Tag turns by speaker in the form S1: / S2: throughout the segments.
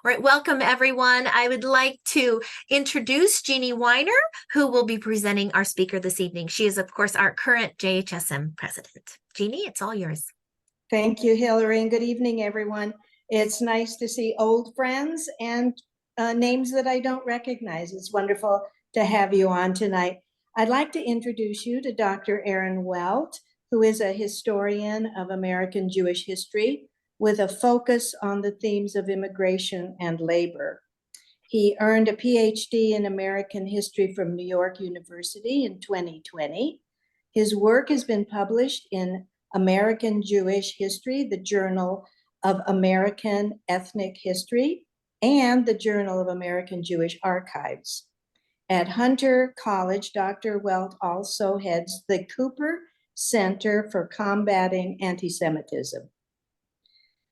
S1: All right, welcome everyone. I would like to introduce Jeannie Weiner, who will be presenting our speaker this evening. She is, of course, our current JHSM president. Jeannie, it's all yours.
S2: Thank you, Hillary, and good evening, everyone. It's nice to see old friends and names that I don't recognize. It's wonderful to have you on tonight. I'd like to introduce you to Dr. Aaron Welt, who is a historian of American Jewish history with a focus on the themes of immigration and labor. He earned a PhD in American history from New York University in 2020. His work has been published in American Jewish History, the Journal of American Ethnic History, and the Journal of American Jewish Archives. At Hunter College, Dr. Welt also heads the Cooper Center for Combating Antisemitism.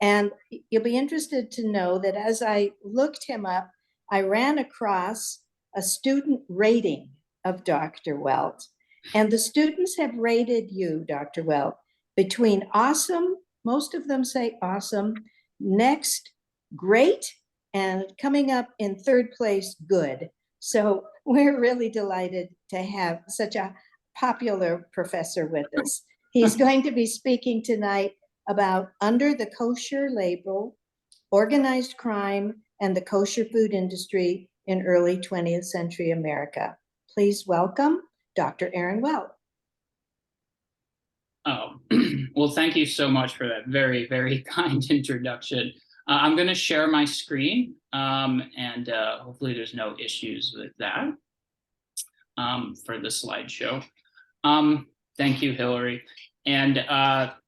S2: And you'll be interested to know that as I looked him up, I ran across a student rating of Dr. Welt. And the students have rated you, Dr. Welt, between awesome, most of them say awesome, next, great, and coming up in third place, good. So we're really delighted to have such a popular professor with us. He's going to be speaking tonight about Under the Kosher Label, Organized Crime and the Kosher Food Industry in Early 20th Century America. Please welcome Dr. Aaron Welt.
S3: Oh, well, thank you so much for that very, very kind introduction. I'm going to share my screen, and hopefully there's no issues with that for the slideshow. Thank you, Hillary. And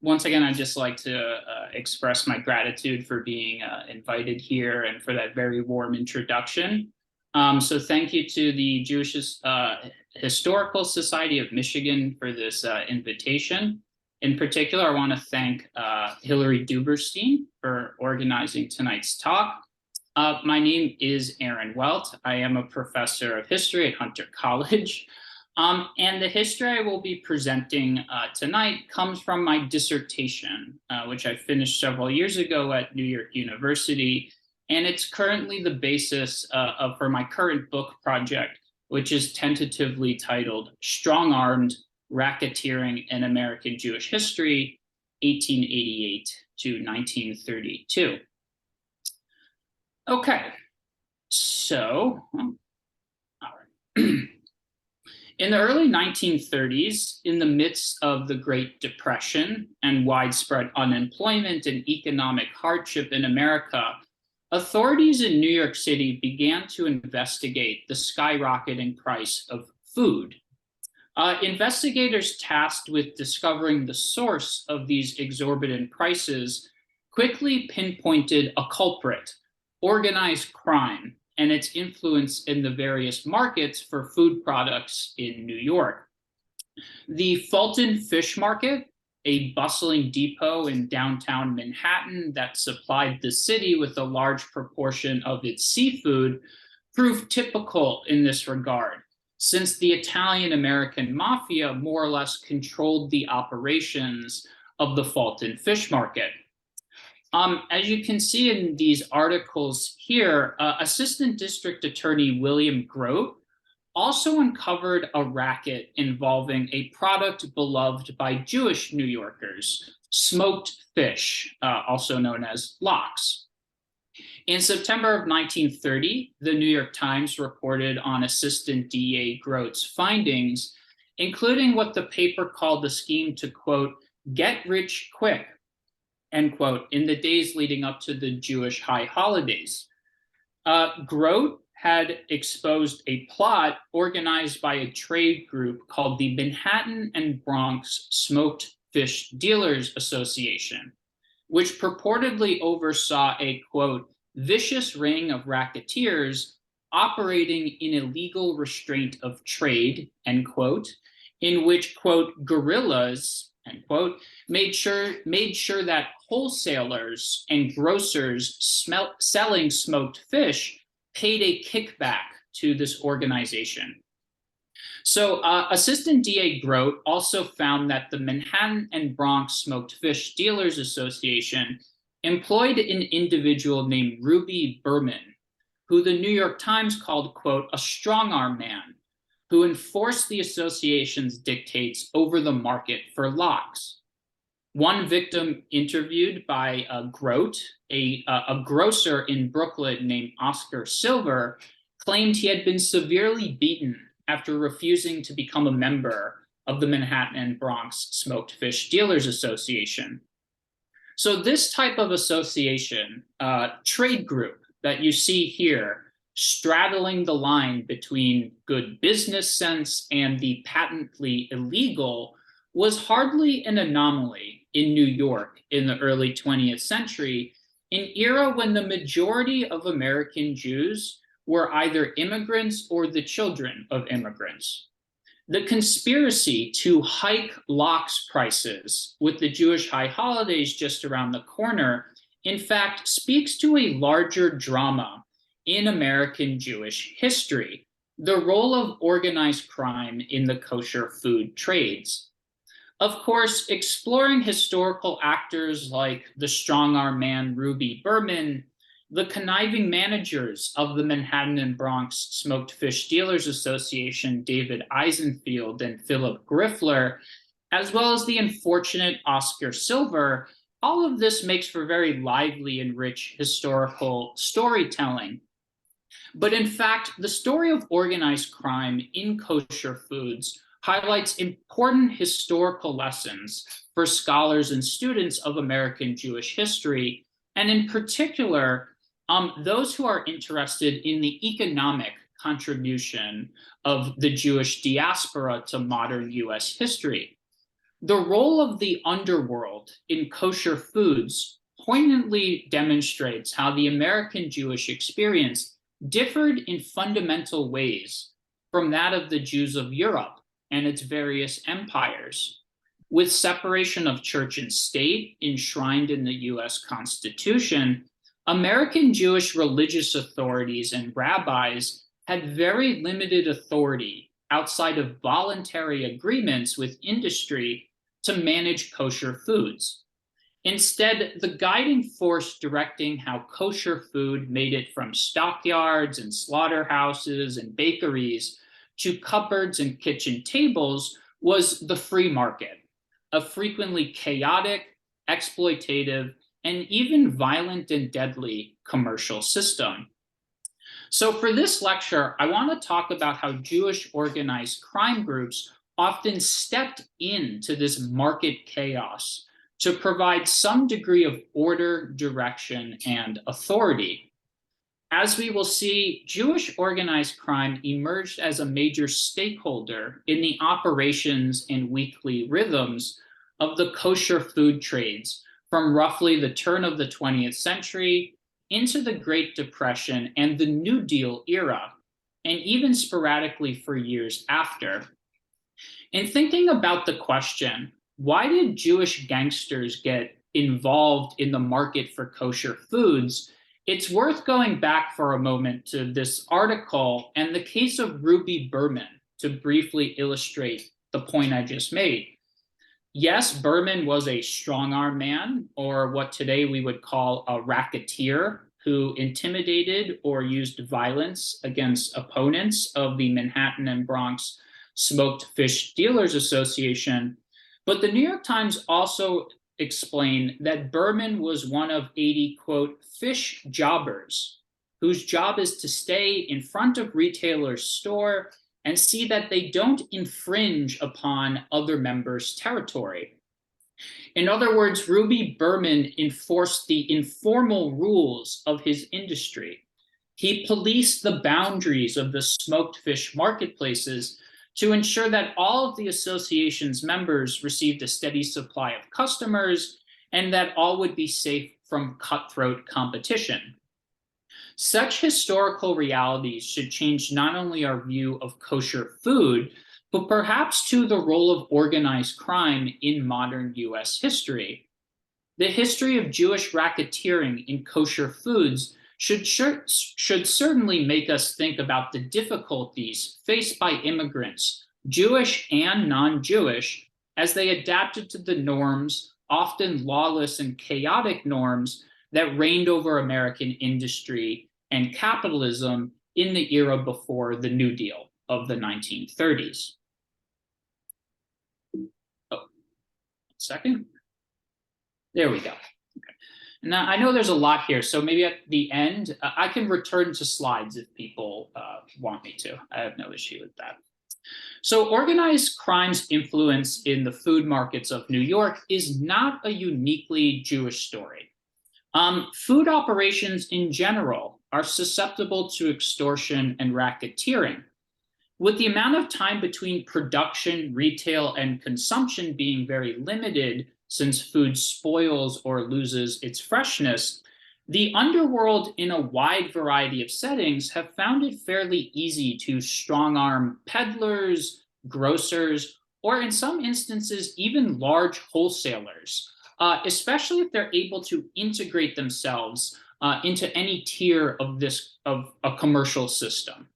S3: once again, I'd just like to express my gratitude for being invited here and for that very warm introduction. So thank you to the Jewish Historical Society of Michigan for this invitation. In particular, I want to thank Hillary Duberstein for organizing tonight's talk. My name is Aaron Welt. I am a professor of history at Hunter College. And the history I will be presenting tonight comes from my dissertation, which I finished several years ago at New York University. And it's currently the basis for my current book project, which is tentatively titled Strong-Armed Racketeering in American Jewish History, 1888 to 1932. Okay, so, all right. In the early 1930s, in the midst of the Great Depression and widespread unemployment and economic hardship in America, authorities in New York City began to investigate the skyrocketing price of food. Investigators tasked with discovering the source of these exorbitant prices quickly pinpointed a culprit: organized crime and its influence in the various markets for food products in New York. The Fulton Fish Market, a bustling depot in downtown Manhattan that supplied the city with a large proportion of its seafood, proved typical in this regard, since the Italian-American mafia more or less controlled the operations of the Fulton Fish Market. As you can see in these articles here, Assistant District Attorney William Grote also uncovered a racket involving a product beloved by Jewish New Yorkers: smoked fish, also known as lox. In September of 1930, the New York Times reported on Assistant DA Grote's findings, including what the paper called the scheme to, quote, get rich quick, end quote, in the days leading up to the Jewish high holidays. Grote had exposed a plot organized by a trade group called the Manhattan and Bronx Smoked Fish Dealers Association, which purportedly oversaw a, quote, vicious ring of racketeers operating in illegal restraint of trade, end quote, in which, quote, guerrillas, end quote, made sure that wholesalers and grocers selling smoked fish paid a kickback to this organization. So Assistant DA Grote also found that the Manhattan and Bronx Smoked Fish Dealers Association employed an individual named Ruby Berman, who the New York Times called, quote, a strong-arm man who enforced the association's dictates over the market for locks. One victim interviewed by Grote, a grocer in Brooklyn named Oscar Silver, claimed he had been severely beaten after refusing to become a member of the Manhattan and Bronx Smoked Fish Dealers Association. So this type of association, trade group that you see here, straddling the line between good business sense and the patently illegal, was hardly an anomaly in New York in the early 20th century, an era when the majority of American Jews were either immigrants or the children of immigrants. The conspiracy to hike lox prices with the Jewish high holidays just around the corner, in fact, speaks to a larger drama in American Jewish history, the role of organized crime in the kosher food trades. Of course, exploring historical actors like the strong-arm man Ruby Berman, the conniving managers of the Manhattan and Bronx Smoked Fish Dealers Association, David Eisenfield and Philip Griffler, as well as the unfortunate Oscar Silver, all of this makes for very lively and rich historical storytelling. But in fact, the story of organized crime in kosher foods highlights important historical lessons for scholars and students of American Jewish history, and in particular, those who are interested in the economic contribution of the Jewish diaspora to modern US history. The role of the underworld in kosher foods poignantly demonstrates how the American Jewish experience differed in fundamental ways from that of the Jews of Europe and its various empires. With separation of church and state enshrined in the US Constitution, American Jewish religious authorities and rabbis had very limited authority outside of voluntary agreements with industry to manage kosher foods. Instead, the guiding force directing how kosher food made it from stockyards and slaughterhouses and bakeries to cupboards and kitchen tables was the free market, a frequently chaotic, exploitative, and even violent and deadly commercial system. So for this lecture, I want to talk about how Jewish organized crime groups often stepped into this market chaos to provide some degree of order, direction, and authority. As we will see, Jewish organized crime emerged as a major stakeholder in the operations and weekly rhythms of the kosher food trades from roughly the turn of the 20th century into the Great Depression and the New Deal era, and even sporadically for years after. In thinking about the question, why did Jewish gangsters get involved in the market for kosher foods? It's worth going back for a moment to this article and the case of Ruby Berman to briefly illustrate the point I just made. Yes, Berman was a strong-arm man, or what today we would call a racketeer, who intimidated or used violence against opponents of the Manhattan and Bronx Smoked Fish Dealers Association. But the New York Times also explained that Berman was one of 80, quote, fish jobbers, whose job is to stay in front of retailers' store and see that they don't infringe upon other members' territory. In other words, Ruby Berman enforced the informal rules of his industry. He policed the boundaries of the smoked fish marketplaces to ensure that all of the association's members received a steady supply of customers and that all would be safe from cutthroat competition. Such historical realities should change not only our view of kosher food, but perhaps too the role of organized crime in modern US history. The history of Jewish racketeering in kosher foods should certainly make us think about the difficulties faced by immigrants, Jewish and non-Jewish, as they adapted to the norms often lawless and chaotic norms that reigned over American industry and capitalism in the era before the New Deal of the 1930s. Oh, 1 second. There we go. Okay. Now, I know there's a lot here, so maybe at the end, I can return to slides if people want me to. I have no issue with that. So organized crime's influence in the food markets of New York is not a uniquely Jewish story. Food operations in general are susceptible to extortion and racketeering. With the amount of time between production, retail, and consumption being very limited, since food spoils or loses its freshness, the underworld in a wide variety of settings have found it fairly easy to strong-arm peddlers, grocers, or in some instances, even large wholesalers, especially if they're able to integrate themselves into any tier of a commercial system.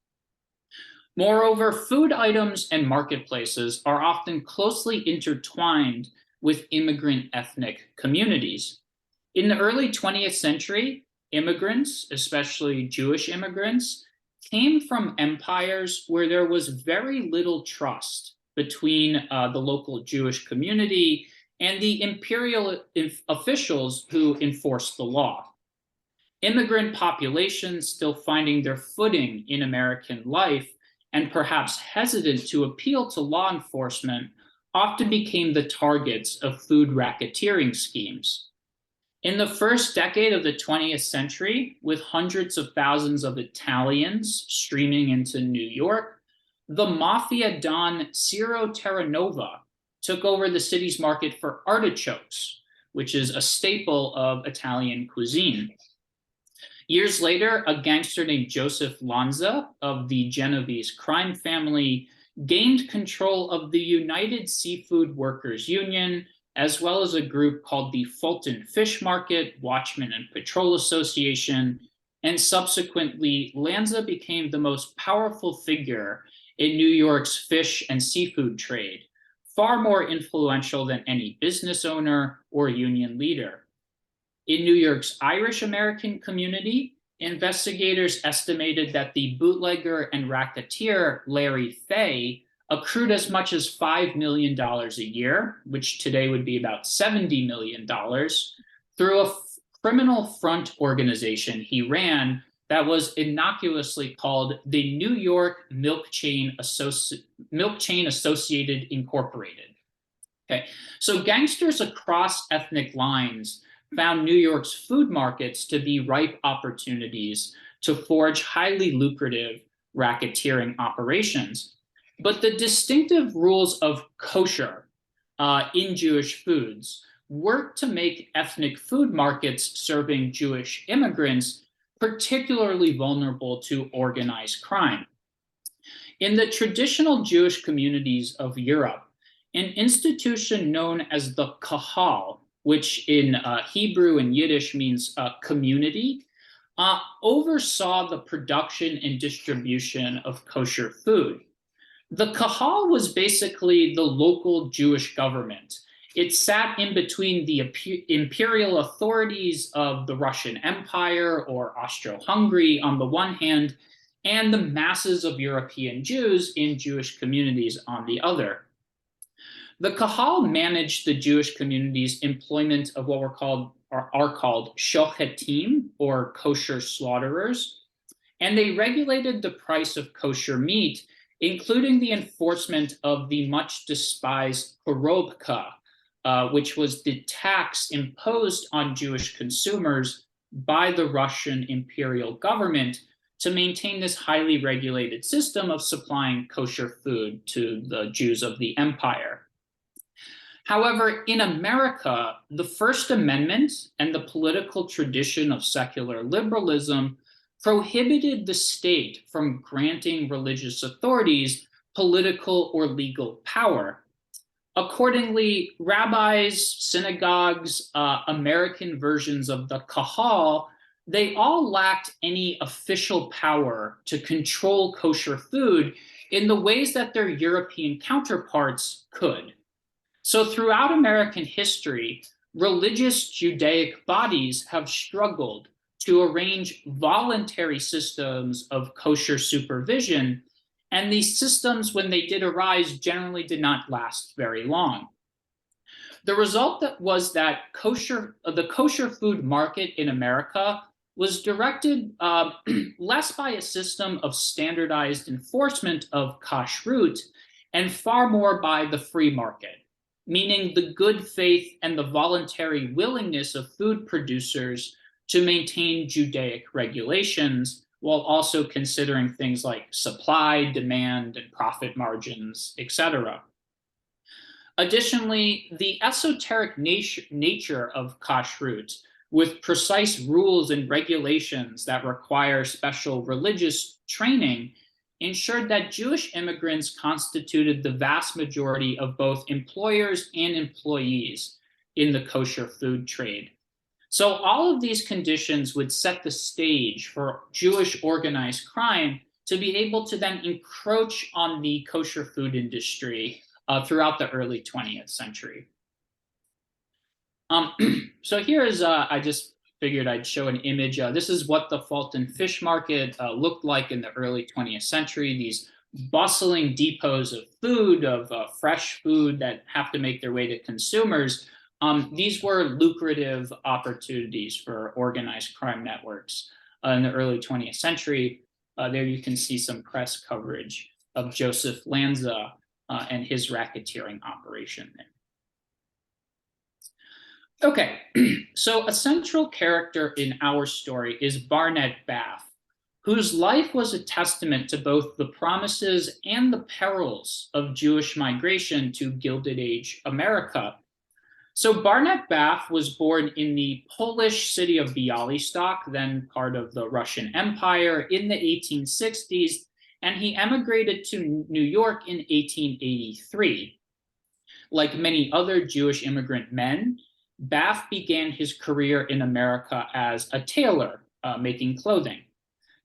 S3: Moreover, food items and marketplaces are often closely intertwined with immigrant ethnic communities. In the early 20th century, immigrants, especially Jewish immigrants, came from empires where there was very little trust between the local Jewish community and the imperial officials who enforced the law. Immigrant populations still finding their footing in American life and perhaps hesitant to appeal to law enforcement often became the targets of food racketeering schemes. In the first decade of the 20th century, with hundreds of thousands of Italians streaming into New York, the mafia don Ciro Terranova took over the city's market for artichokes, which is a staple of Italian cuisine. Years later, a gangster named Joseph Lanza of the Genovese crime family gained control of the United Seafood Workers Union, as well as a group called the Fulton Fish Market, Watchmen and Patrol Association, and subsequently, Lanza became the most powerful figure in New York's fish and seafood trade, far more influential than any business owner or union leader. In New York's Irish American community, investigators estimated that the bootlegger and racketeer Larry Fay accrued as much as $5 million a year, which today would be about $70 million, through a criminal front organization he ran that was innocuously called the New York Milk Chain Associated Incorporated. Okay, so gangsters across ethnic lines found New York's food markets to be ripe opportunities to forge highly lucrative racketeering operations. But the distinctive rules of kosher in Jewish foods worked to make ethnic food markets serving Jewish immigrants particularly vulnerable to organized crime. In the traditional Jewish communities of Europe, an institution known as the Kahal, which in Hebrew and Yiddish means community, oversaw the production and distribution of kosher food. The Kahal was basically the local Jewish government. It sat in between the imperial authorities of the Russian Empire or Austro-Hungary on the one hand, and the masses of European Jews in Jewish communities on the other. The Kahal managed the Jewish community's employment of what are called shochetim, or kosher slaughterers, and they regulated the price of kosher meat, including the enforcement of the much despised korobka, which was the tax imposed on Jewish consumers by the Russian imperial government to maintain this highly regulated system of supplying kosher food to the Jews of the empire. However, in America, the First Amendment and the political tradition of secular liberalism prohibited the state from granting religious authorities political or legal power. Accordingly, rabbis, synagogues, American versions of the Kahal, they all lacked any official power to control kosher food in the ways that their European counterparts could. So throughout American history, religious Judaic bodies have struggled to arrange voluntary systems of kosher supervision, and these systems, when they did arise, generally did not last very long. The result was that the kosher food market in America was directed less by a system of standardized enforcement of kashrut and far more by the free market, meaning the good faith and the voluntary willingness of food producers to maintain Judaic regulations while also considering things like supply, demand, and profit margins, etc. Additionally, the esoteric nature of kashrut, with precise rules and regulations that require special religious training, ensured that Jewish immigrants constituted the vast majority of both employers and employees in the kosher food trade. So all of these conditions would set the stage for Jewish organized crime to be able to then encroach on the kosher food industry throughout the early 20th century. So here is, I just figured I'd show an image. This is what the Fulton Fish Market looked like in the early 20th century. These bustling depots of food, of fresh food that have to make their way to consumers. These were lucrative opportunities for organized crime networks in the early 20th century. There you can see some press coverage of Joseph Lanza and his racketeering operation there. Okay, so a central character in our story is Barnett Bath, whose life was a testament to both the promises and the perils of Jewish migration to Gilded Age America. So Barnett Bath was born in the Polish city of Białystok, then part of the Russian Empire, in the 1860s, and he emigrated to New York in 1883. Like many other Jewish immigrant men, Bath began his career in America as a tailor, making clothing.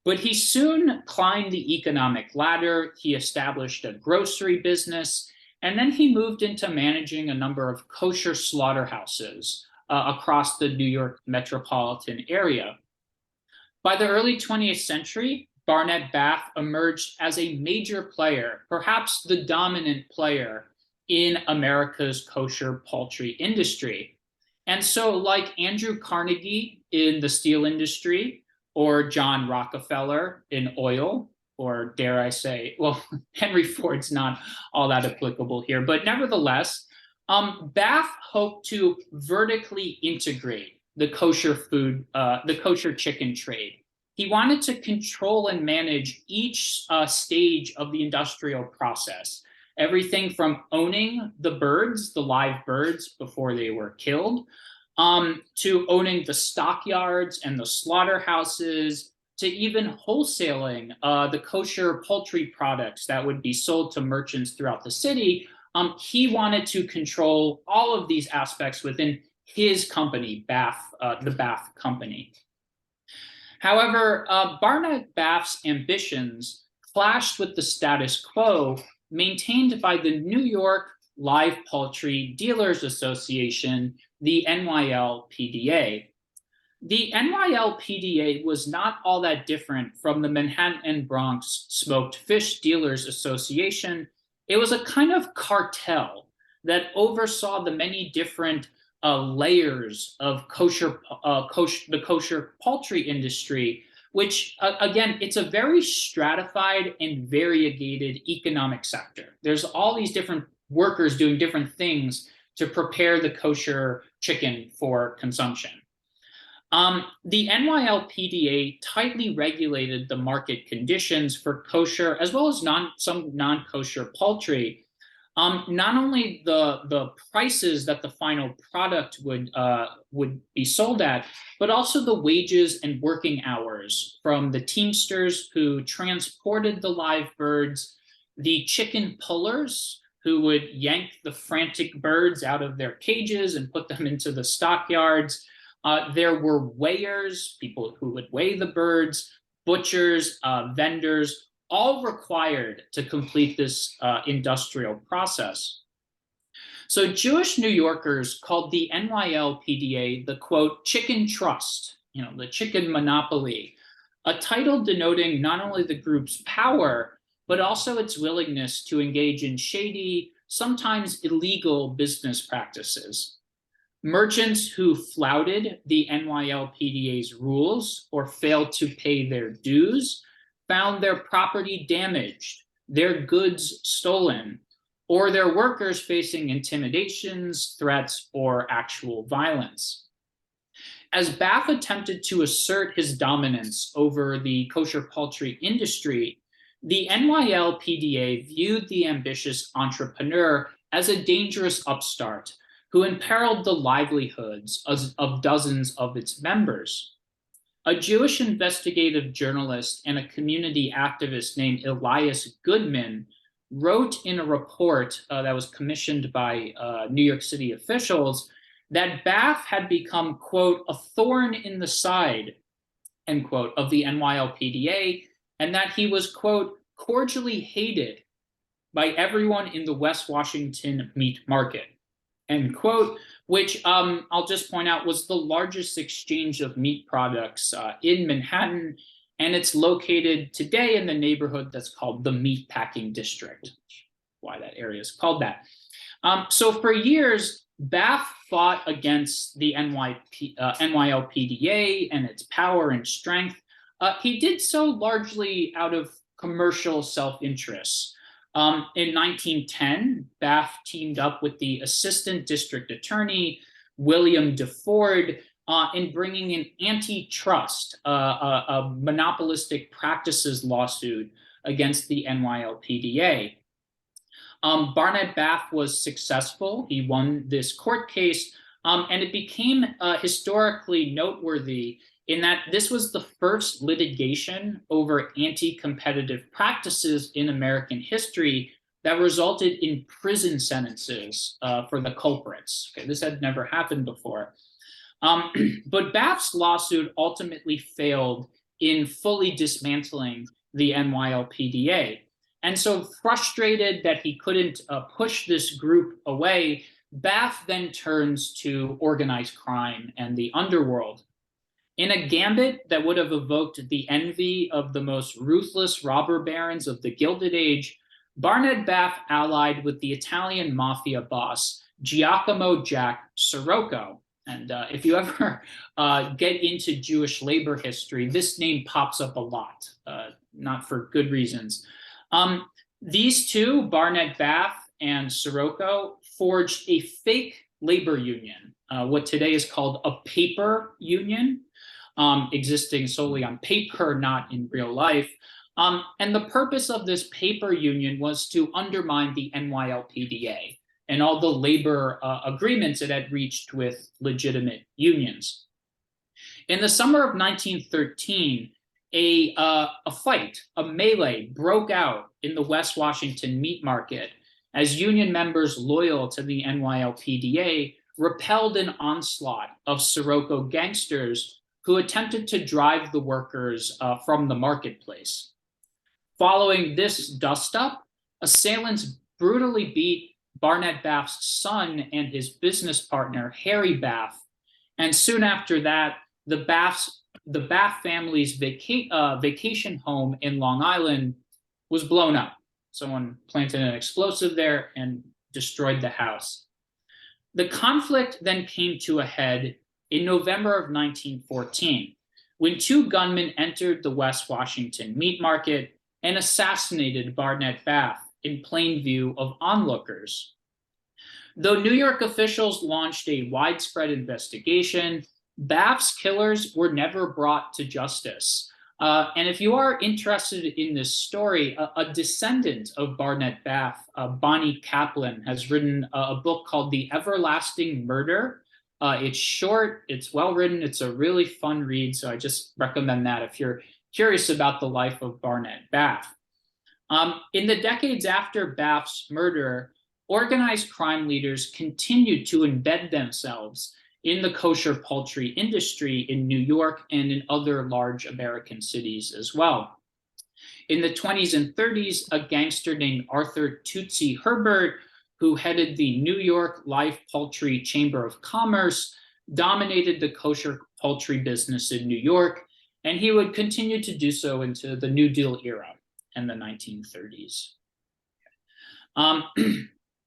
S3: But he soon climbed the economic ladder. He established a grocery business, and then he moved into managing a number of kosher slaughterhouses across the New York metropolitan area. By the early 20th century, Barnett Bath emerged as a major player, perhaps the dominant player in America's kosher poultry industry. And so, like Andrew Carnegie in the steel industry, or John Rockefeller in oil, or dare I say, well, Henry Ford's not all that applicable here, but nevertheless, Bath hoped to vertically integrate the kosher food, the kosher chicken trade. He wanted to control and manage each stage of the industrial process, everything from owning the birds, the live birds before they were killed, to owning the stockyards and the slaughterhouses, to even wholesaling the kosher poultry products that would be sold to merchants throughout the city. He wanted to control all of these aspects within his company, Bath, the Bath Company. However, Barnett Bath's ambitions clashed with the status quo maintained by the New York Live Poultry Dealers Association, the NYLPDA. The NYLPDA was not all that different from the Manhattan and Bronx Smoked Fish Dealers Association. It was a kind of cartel that oversaw the many different layers of the kosher poultry industry, which again, it's a very stratified and variegated economic sector. There's all these different workers doing different things to prepare the kosher chicken for consumption. The NYLPDA tightly regulated the market conditions for kosher as well as some non-kosher poultry. Not only the prices that the final product would be sold at, but also the wages and working hours from the teamsters who transported the live birds, the chicken pullers who would yank the frantic birds out of their cages and put them into the stockyards. There were weighers, people who would weigh the birds, butchers, vendors, all required to complete this industrial process. So Jewish New Yorkers called the NYLPDA the, quote, chicken trust, the chicken monopoly, a title denoting not only the group's power, but also its willingness to engage in shady, sometimes illegal business practices. Merchants who flouted the NYLPDA's rules or failed to pay their dues found their property damaged, their goods stolen, or their workers facing intimidations, threats, or actual violence. As Bath attempted to assert his dominance over the kosher poultry industry, the NYLPDA viewed the ambitious entrepreneur as a dangerous upstart who imperiled the livelihoods of dozens of its members. A Jewish investigative journalist and a community activist named Elias Goodman wrote in a report that was commissioned by New York City officials that Bath had become, quote, a thorn in the side, end quote, of the NYLPDA, and that he was, quote, cordially hated by everyone in the West Washington meat market, end quote, which I'll just point out was the largest exchange of meat products in Manhattan, and it's located today in the neighborhood that's called the Meatpacking District, why that area is called that. So for years, Bath fought against the NYLPDA and its power and strength. He did so largely out of commercial self-interest. In 1910, Bath teamed up with the Assistant District Attorney, William DeFord, in bringing an antitrust, a monopolistic practices lawsuit against the NYLPDA. Barnett Bath was successful. He won this court case, and it became historically noteworthy in that this was the first litigation over anti-competitive practices in American history that resulted in prison sentences for the culprits. Okay, this had never happened before. But Bath's lawsuit ultimately failed in fully dismantling the NYLPDA. And so frustrated that he couldn't push this group away, Bath then turns to organized crime and the underworld. In a gambit that would have evoked the envy of the most ruthless robber barons of the Gilded Age, Barnett Bath allied with the Italian mafia boss, Giacomo Jack Sirocco. And if you ever get into Jewish labor history, this name pops up a lot, not for good reasons. These two, Barnett Bath and Sirocco, forged a fake labor union, what today is called a paper union, existing solely on paper, not in real life. And the purpose of this paper union was to undermine the NYLPDA and all the labor agreements it had reached with legitimate unions. In the summer of 1913, a fight, a melee, broke out in the West Washington meat market as union members loyal to the NYLPDA repelled an onslaught of Sirocco gangsters who attempted to drive the workers from the marketplace. Following this dust-up, assailants brutally beat Barnett Bath's son and his business partner, Harry Bath, and soon after that, the Bath family's vacation home in Long Island was blown up. Someone planted an explosive there and destroyed the house. The conflict then came to a head in November of 1914, when two gunmen entered the West Washington meat market and assassinated Barnett Bath in plain view of onlookers. Though New York officials launched a widespread investigation, Bath's killers were never brought to justice. And if you are interested in this story, a descendant of Barnett Bath, Bonnie Kaplan, has written a book called The Everlasting Murder. It's short, it's well written, it's a really fun read, so I just recommend that if you're curious about the life of Barnett Bath. In the decades after Bath's murder, organized crime leaders continued to embed themselves in the kosher poultry industry in New York and in other large American cities as well. In the 20s and 30s, a gangster named Arthur Tootsie Herbert, who headed the New York Live Poultry Chamber of Commerce, dominated the kosher poultry business in New York, and he would continue to do so into the New Deal era in the 1930s.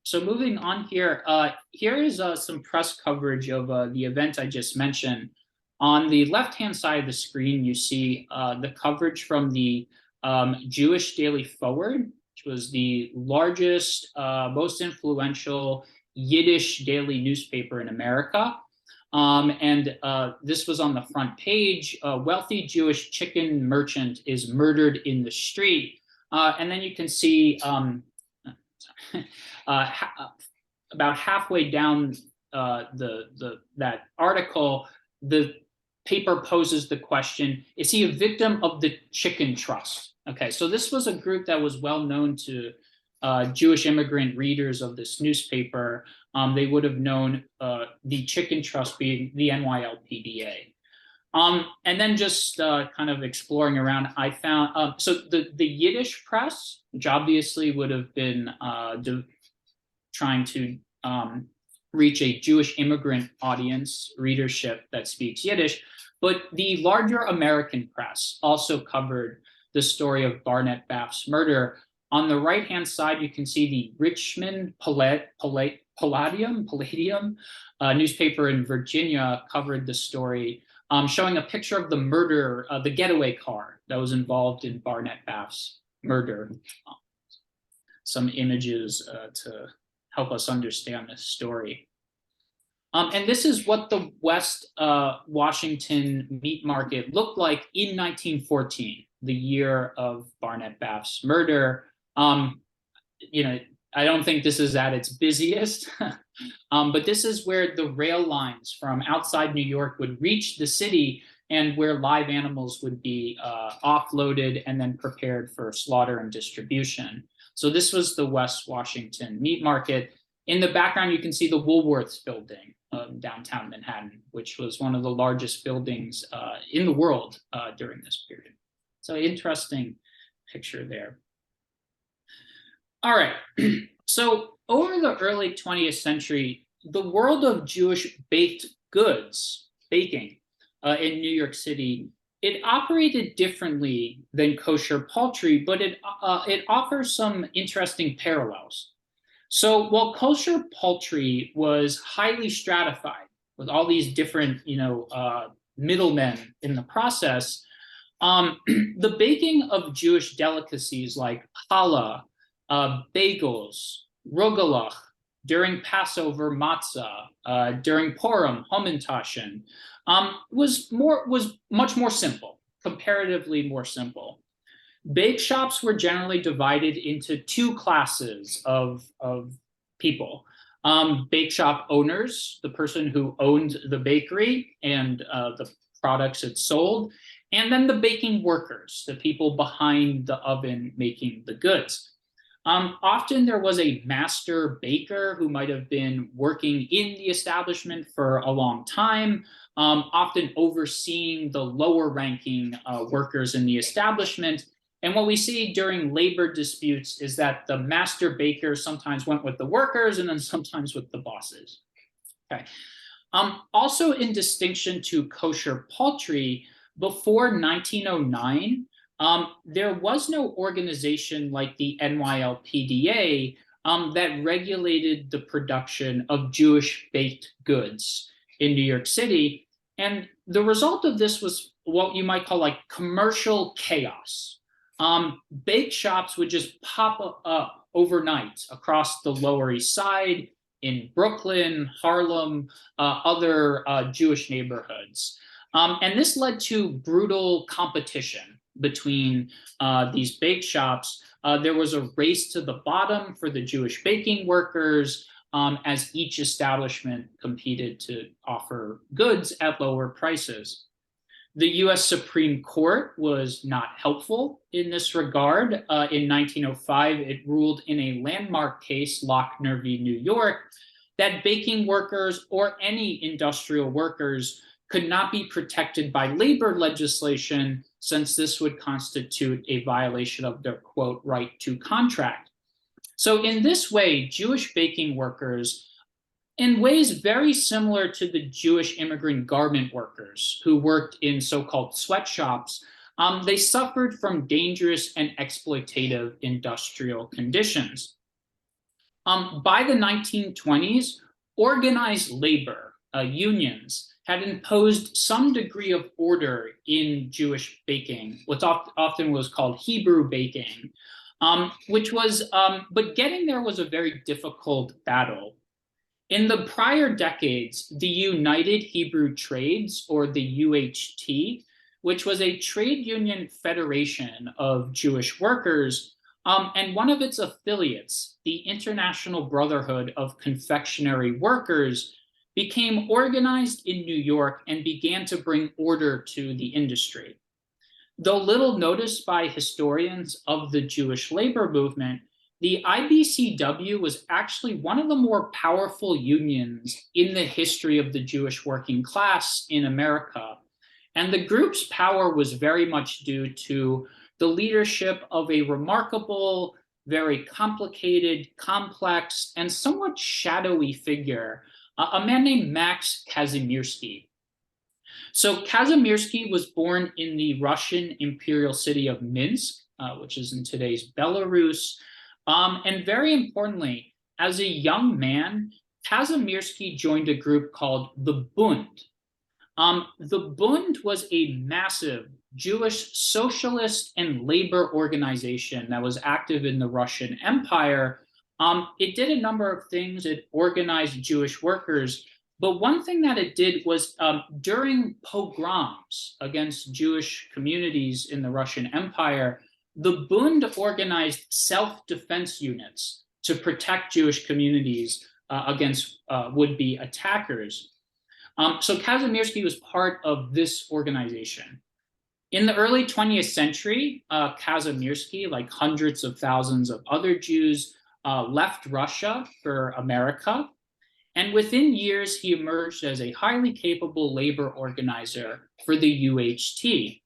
S3: So moving on here, here is some press coverage of the event I just mentioned. On the left-hand side of the screen, you see the coverage from the Jewish Daily Forward, which was the largest, most influential Yiddish daily newspaper in America. This was on the front page. A wealthy Jewish chicken merchant is murdered in the street. And then you can see about halfway down that article, the paper poses the question, is he a victim of the chicken trust? Okay, so this was a group that was well known to Jewish immigrant readers of this newspaper. They would have known the chicken trust being the NYLPDA. And then just kind of exploring around, I found, so the Yiddish press, which obviously would have been trying to reach a Jewish immigrant audience, readership that speaks Yiddish, but the larger American press also covered the story of Barnett Bath's murder. On the right-hand side, you can see the Richmond Palladium newspaper in Virginia covered the story, showing a picture of the murder, the getaway car that was involved in Barnett Bath's murder. Some images to help us understand this story. And this is what the West Washington meat market looked like in 1914, the year of Barnett Bath's murder. You know, I don't think this is at its busiest, but this is where the rail lines from outside New York would reach the city and where live animals would be offloaded and then prepared for slaughter and distribution. So this was the West Washington meat market. In the background, you can see the Woolworths building downtown Manhattan, which was one of the largest buildings in the world during this period. So interesting picture there. All right, so over the early 20th century, the world of Jewish baked goods, baking in New York City, it operated differently than kosher poultry, but it offers some interesting parallels. So while kosher poultry was highly stratified with all these different, middlemen in the process, the baking of Jewish delicacies like challah, bagels, rogalach, during Passover matzah, during Purim, hamantashen, was much more simple, comparatively more simple. Bake shops were generally divided into two classes of people. Bake shop owners, the person who owned the bakery and the products it sold, and then the baking workers, the people behind the oven making the goods. Often there was a master baker who might have been working in the establishment for a long time, often overseeing the lower ranking workers in the establishment. And what we see during labor disputes is that the master baker sometimes went with the workers and then sometimes with the bosses. Okay. Also in distinction to kosher poultry, before 1909, there was no organization like the NYLPDA that regulated the production of Jewish baked goods in New York City. And the result of this was what you might call like commercial chaos. Bake shops would just pop up overnight across the Lower East Side, in Brooklyn, Harlem, other Jewish neighborhoods. And this led to brutal competition between these bake shops. There was a race to the bottom for the Jewish baking workers as each establishment competed to offer goods at lower prices. The US Supreme Court was not helpful in this regard. In 1905, it ruled in a landmark case, Lochner v. New York, that baking workers or any industrial workers could not be protected by labor legislation, since this would constitute a violation of their, quote, right to contract. So in this way, Jewish baking workers, in ways very similar to the Jewish immigrant garment workers who worked in so-called sweatshops, they suffered from dangerous and exploitative industrial conditions. By the 1920s, organized labor, unions, had imposed some degree of order in Jewish baking, what's often was called Hebrew baking, but getting there was a very difficult battle. In the prior decades, the United Hebrew Trades, or the UHT, which was a trade union federation of Jewish workers, and one of its affiliates, the International Brotherhood of Confectionery Workers, became organized in New York and began to bring order to the industry. Though little noticed by historians of the Jewish labor movement, the IBCW was actually one of the more powerful unions in the history of the Jewish working class in America. And the group's power was very much due to the leadership of a remarkable, very complicated, complex, and somewhat shadowy figure, a man named Max Kazimierski. So Kazimierski was born in the Russian imperial city of Minsk, which is in today's Belarus. And very importantly, as a young man, Kazimierski joined a group called the Bund. The Bund was a massive Jewish socialist and labor organization that was active in the Russian Empire. It did a number of things. It organized Jewish workers, but one thing that it did was during pogroms against Jewish communities in the Russian Empire, the Bund organized self-defense units to protect Jewish communities against would-be attackers. So Kazimierski was part of this organization. In the early 20th century, Kazimierski, like hundreds of thousands of other Jews, left Russia for America. And within years, he emerged as a highly capable labor organizer for the UHT.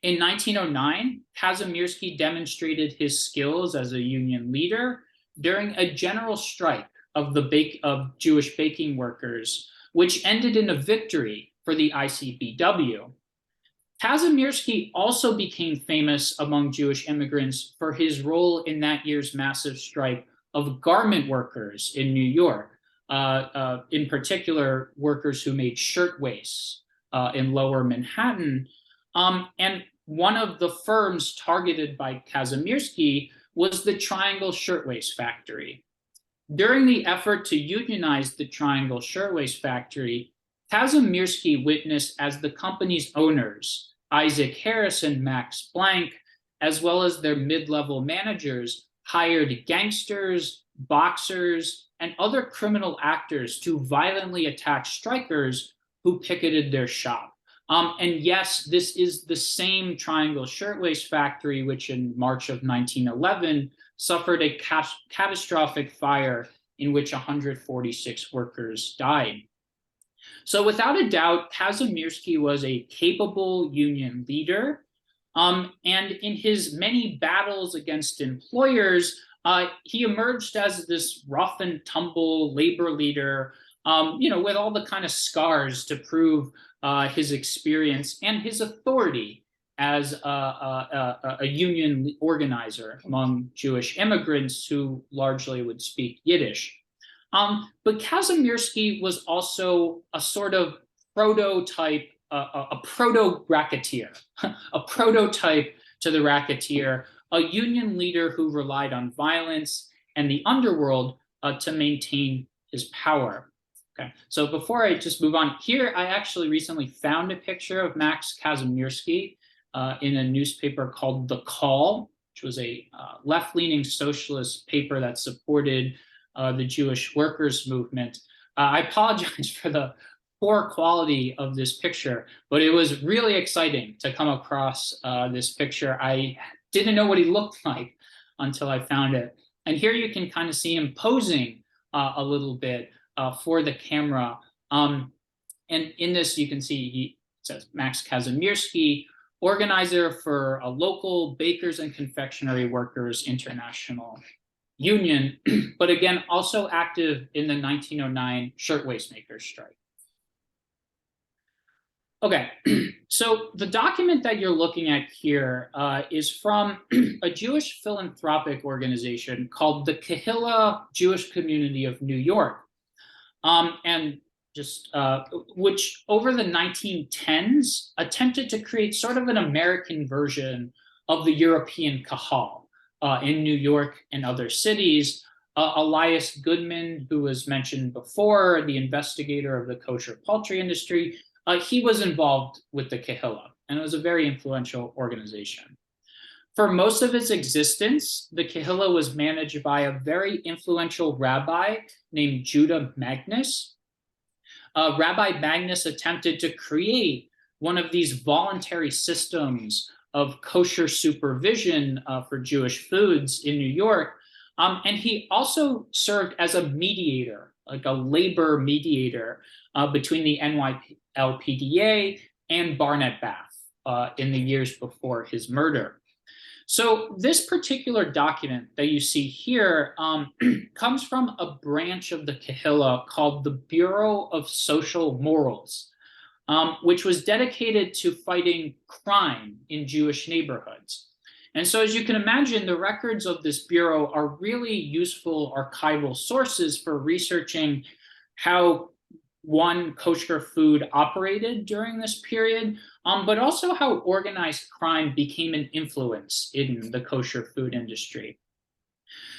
S3: In 1909, Kazimierski demonstrated his skills as a union leader during a general strike of Jewish baking workers, which ended in a victory for the ICBW. Kazimierski also became famous among Jewish immigrants for his role in that year's massive strike of garment workers in New York, in particular, workers who made shirtwaists in lower Manhattan. And one of the firms targeted by Kazimierski was the Triangle Shirtwaist Factory. During the effort to unionize the Triangle Shirtwaist Factory, Kazimierski witnessed as the company's owners, Isaac Harris and Max Blank, as well as their mid-level managers, hired gangsters, boxers, and other criminal actors to violently attack strikers who picketed their shop. And yes, this is the same Triangle Shirtwaist Factory, which in March of 1911 suffered a catastrophic fire in which 146 workers died. So without a doubt, Kazimierski was a capable union leader. And in his many battles against employers, he emerged as this rough and tumble labor leader, with all the kind of scars to prove his experience and his authority as a union organizer among Jewish immigrants who largely would speak Yiddish. But Kazimierski was also a sort of prototype, a proto-racketeer, a prototype to the racketeer, a union leader who relied on violence and the underworld to maintain his power. Okay, so before I just move on here, I actually recently found a picture of Max Kazimierski in a newspaper called The Call, which was a left-leaning socialist paper that supported the Jewish workers' movement. I apologize for the poor quality of this picture, but it was really exciting to come across this picture. I didn't know what he looked like until I found it. And here you can kind of see him posing a little bit for the camera. And in this, you can see he says Max Kazimierski, organizer for a local Bakers and Confectionery Workers International. union, but again, also active in the 1909 shirtwaist makers strike. Okay, so the document that you're looking at here is from a Jewish philanthropic organization called the Kahilla Jewish Community of New York, and just which over the 1910s attempted to create sort of an American version of the European Kahal in New York and other cities. Elias Goodman, who was mentioned before, the investigator of the kosher poultry industry, he was involved with the Kahilla, and it was a very influential organization. For most of its existence, the Kahilla was managed by a very influential rabbi named Judah Magnus. Rabbi Magnus attempted to create one of these voluntary systems of kosher supervision for Jewish foods in New York. And he also served as a mediator, like a labor mediator between the NYLPDA and Barnett Bath in the years before his murder. So this particular document that you see here comes from a branch of the Kahilla called the Bureau of Social Morals, which was dedicated to fighting crime in Jewish neighborhoods. And so as you can imagine, the records of this bureau are really useful archival sources for researching how one, kosher food operated during this period, but also how organized crime became an influence in the kosher food industry.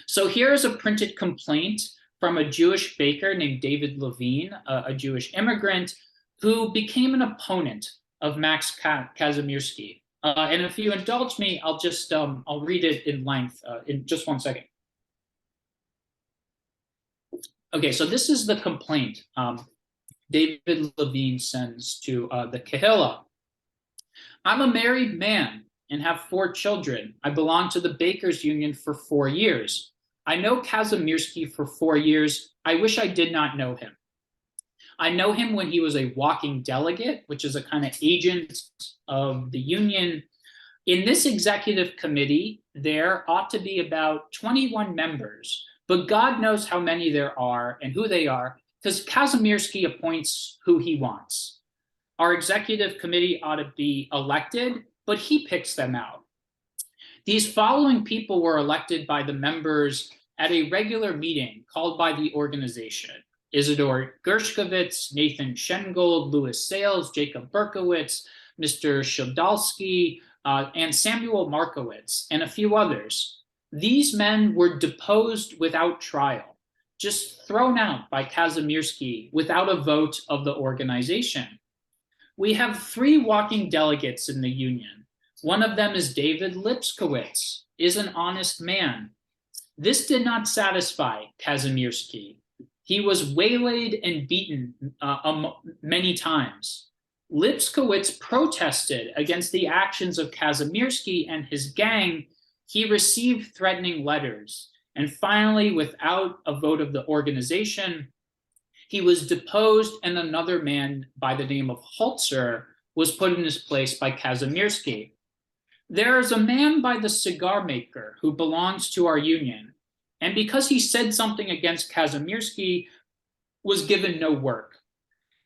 S3: So here is a printed complaint from a Jewish baker named David Levine, a Jewish immigrant, who became an opponent of Max Kazimierski. And if you indulge me, I'll just I'll read it in length in just 1 second. Okay, so this is the complaint David Levine sends to the Kahilla. I'm a married man and have 4 children. I belong to the Bakers Union for 4 years. I know Kazimierski for 4 years. I wish I did not know him. I know him when he was a walking delegate, which is a kind of agent of the union. In this executive committee, there ought to be about 21 members, but God knows how many there are and who they are, because Kazimierski appoints who he wants. Our executive committee ought to be elected, but he picks them out. These following people were elected by the members at a regular meeting called by the organization: Isidore Gershkovitz, Nathan Shengold, Louis Sales, Jacob Berkowitz, Mr. Shildalski, and Samuel Markowitz, and a few others. These men were deposed without trial, just thrown out by Kazimierski without a vote of the organization. We have 3 walking delegates in the union. One of them is David Lipskowitz, is an honest man. This did not satisfy Kazimierski. He was waylaid and beaten many times. Lipskowitz protested against the actions of Kazimierski and his gang. He received threatening letters. And finally, without a vote of the organization, he was deposed, and another man by the name of Holzer was put in his place by Kazimierski. There is a man by the cigar maker who belongs to our union, and because he said something against Kazimierski, was given no work.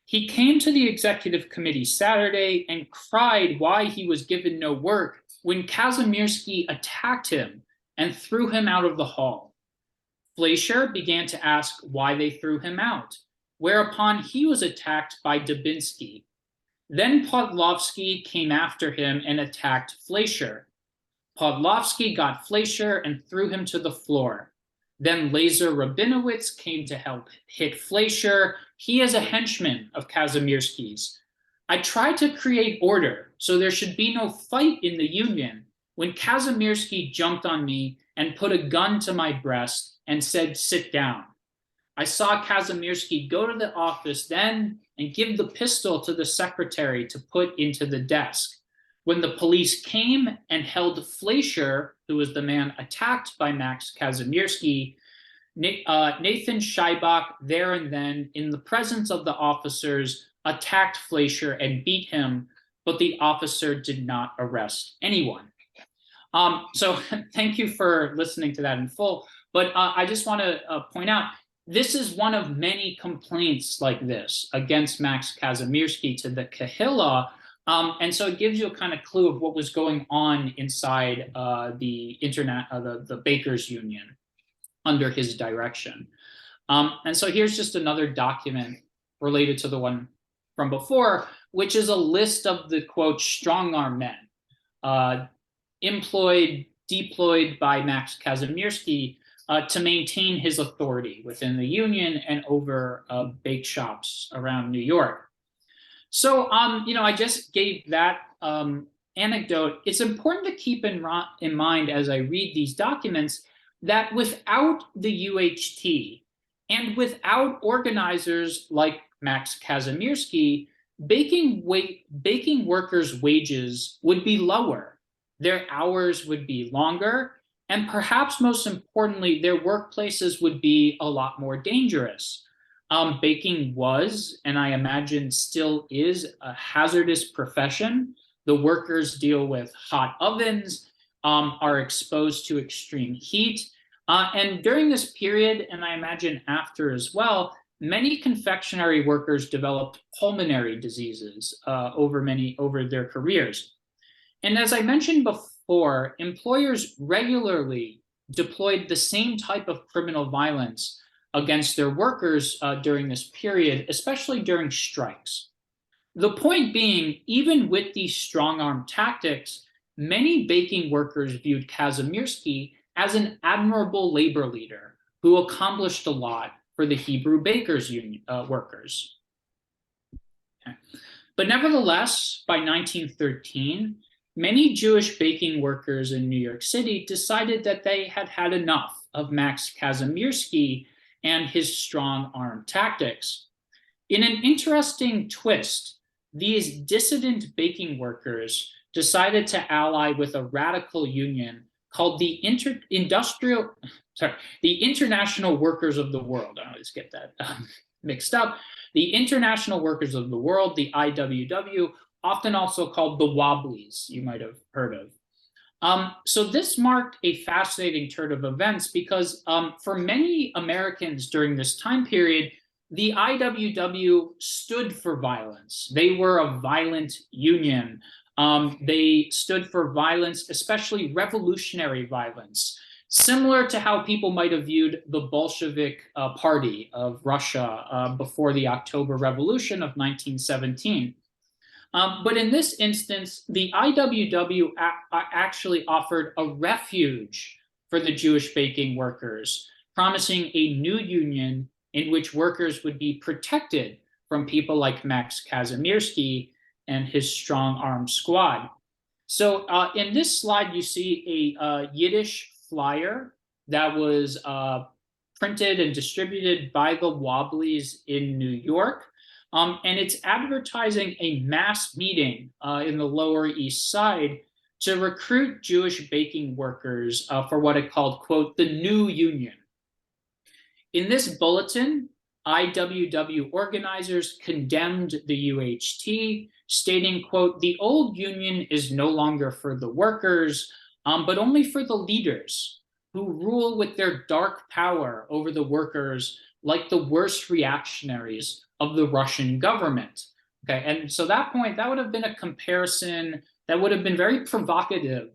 S3: He came to the executive committee Saturday and cried why he was given no work when Kazimierski attacked him and threw him out of the hall. Fleischer began to ask why they threw him out, whereupon he was attacked by Dubinsky. Then Podlovsky came after him and attacked Fleischer. Podlovsky got Fleischer and threw him to the floor. Then Lazar Rabinowitz came to help hit Fleischer. He is a henchman of Kazimierski's. I tried to create order so there should be no fight in the union when Kazimierski jumped on me and put a gun to my breast and said, "Sit down." I saw Kazimierski go to the office then and give the pistol to the secretary to put into the desk. When the police came and held Fleischer, who was the man attacked by Max Kazimierski, Nathan Scheibach there and then, in the presence of the officers, attacked Fleischer and beat him, but the officer did not arrest anyone. So thank you for listening to that in full. But I just want to point out, this is one of many complaints like this against Max Kazimierski to the Kahilla. And so it gives you a kind of clue of what was going on inside the Bakers Union under his direction. And so here's just another document related to the one from before, which is a list of the, quote, strong-arm men deployed by Max Kazimierski to maintain his authority within the union and over bake shops around New York. So, I just gave that anecdote. It's important to keep in mind as I read these documents that without the UHT and without organizers like Max Kazimierski, baking workers' wages would be lower, their hours would be longer, and perhaps most importantly, their workplaces would be a lot more dangerous. Baking was, and I imagine still is, a hazardous profession. The workers deal with hot ovens, are exposed to extreme heat. And during this period, and I imagine after as well, many confectionery workers developed pulmonary diseases over their careers. And as I mentioned before, employers regularly deployed the same type of criminal violence against their workers during this period, especially during strikes. The point being, even with these strong-arm tactics, many baking workers viewed Kazimierski as an admirable labor leader who accomplished a lot for the Hebrew Bakers Union workers. Okay. But nevertheless, by 1913, many Jewish baking workers in New York City decided that they had had enough of Max Kazimierski and his strong-arm tactics. In an interesting twist, these dissident baking workers decided to ally with a radical union called the International Workers of the World. I always get that mixed up. The International Workers of the World, the IWW, often also called the Wobblies, you might have heard of. So this marked a fascinating turn of events because for many Americans during this time period, the IWW stood for violence. They were a violent union. They stood for violence, especially revolutionary violence, similar to how people might have viewed the Bolshevik Party of Russia before the October Revolution of 1917. But in this instance, the IWW actually offered a refuge for the Jewish baking workers, promising a new union in which workers would be protected from people like Max Kazimierski and his strong-arm squad. So in this slide, you see a Yiddish flyer that was printed and distributed by the Wobblies in New York. And it's advertising a mass meeting in the Lower East Side to recruit Jewish baking workers for what it called, quote, the new union. In this bulletin, IWW organizers condemned the UHT, stating, quote, the old union is no longer for the workers, but only for the leaders who rule with their dark power over the workers like the worst reactionaries of the Russian government. Okay, and so that point, that would have been a comparison that would have been very provocative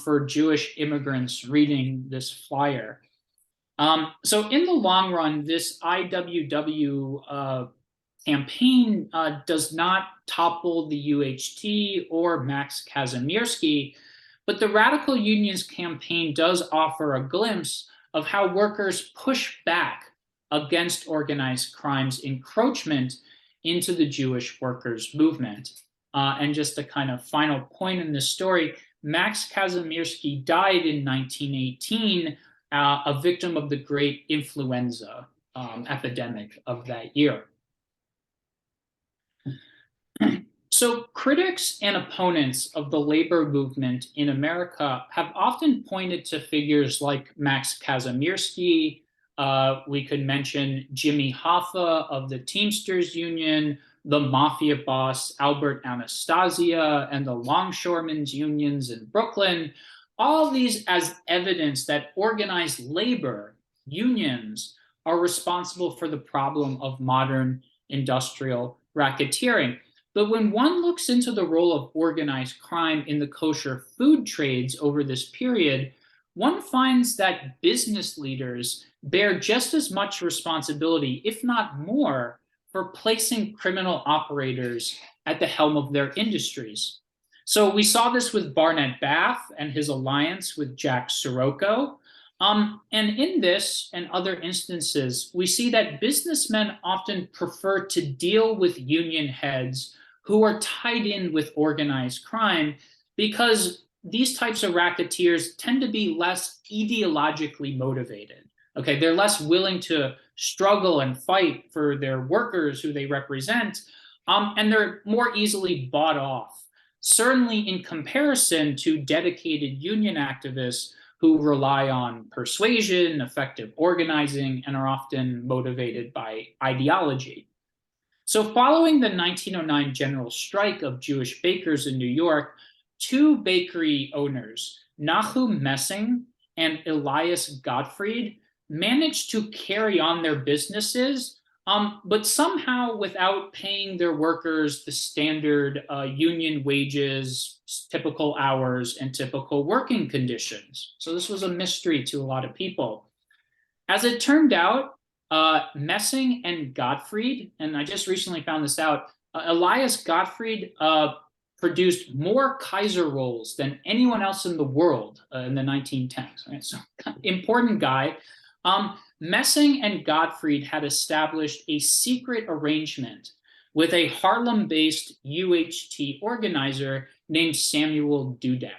S3: for Jewish immigrants reading this flyer. So in the long run, this IWW campaign does not topple the UHT or Max Kazimierski, but the Radical Unions campaign does offer a glimpse of how workers push back against organized crime's encroachment into the Jewish workers' movement. And just a kind of final point in this story, Max Kazimierski died in 1918, a victim of the great influenza epidemic of that year. So critics and opponents of the labor movement in America have often pointed to figures like Max Kazimierski. We could mention Jimmy Hoffa of the Teamsters Union, the mafia boss Albert Anastasia, and the longshoremen's unions in Brooklyn, All these as evidence that organized labor, unions, are responsible for the problem of modern industrial racketeering. But when one looks into the role of organized crime in the kosher food trades over this period, one finds that business leaders bear just as much responsibility, if not more, for placing criminal operators at the helm of their industries. So we saw this with Barnett Bath and his alliance with Jack Sirocco. And in this and other instances, we see that businessmen often prefer to deal with union heads who are tied in with organized crime because these types of racketeers tend to be less ideologically motivated. Okay, they're less willing to struggle and fight for their workers who they represent, and they're more easily bought off. Certainly in comparison to dedicated union activists who rely on persuasion, effective organizing, and are often motivated by ideology. So following the 1909 general strike of Jewish bakers in New York, two bakery owners, Nahum Messing and Elias Gottfried, managed to carry on their businesses, but somehow without paying their workers the standard union wages, typical hours, and typical working conditions. So this was a mystery to a lot of people. As it turned out, Messing and Gottfried, and I just recently found this out, Elias Gottfried produced more Kaiser rolls than anyone else in the world in the 1910s. Right? So important guy. Messing and Gottfried had established a secret arrangement with a Harlem-based UHT organizer named Samuel Dudek.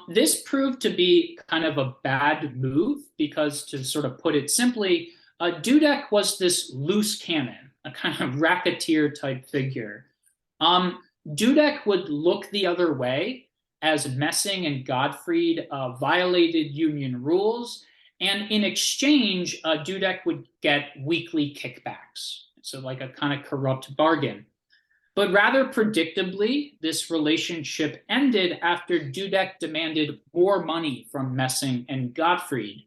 S3: This proved to be kind of a bad move because, to sort of put it simply, Dudek was this loose cannon, a kind of racketeer type figure. Dudek would look the other way as Messing and Gottfried violated union rules, and in exchange, Dudek would get weekly kickbacks, so like a kind of corrupt bargain. But rather predictably, this relationship ended after Dudek demanded more money from Messing and Gottfried.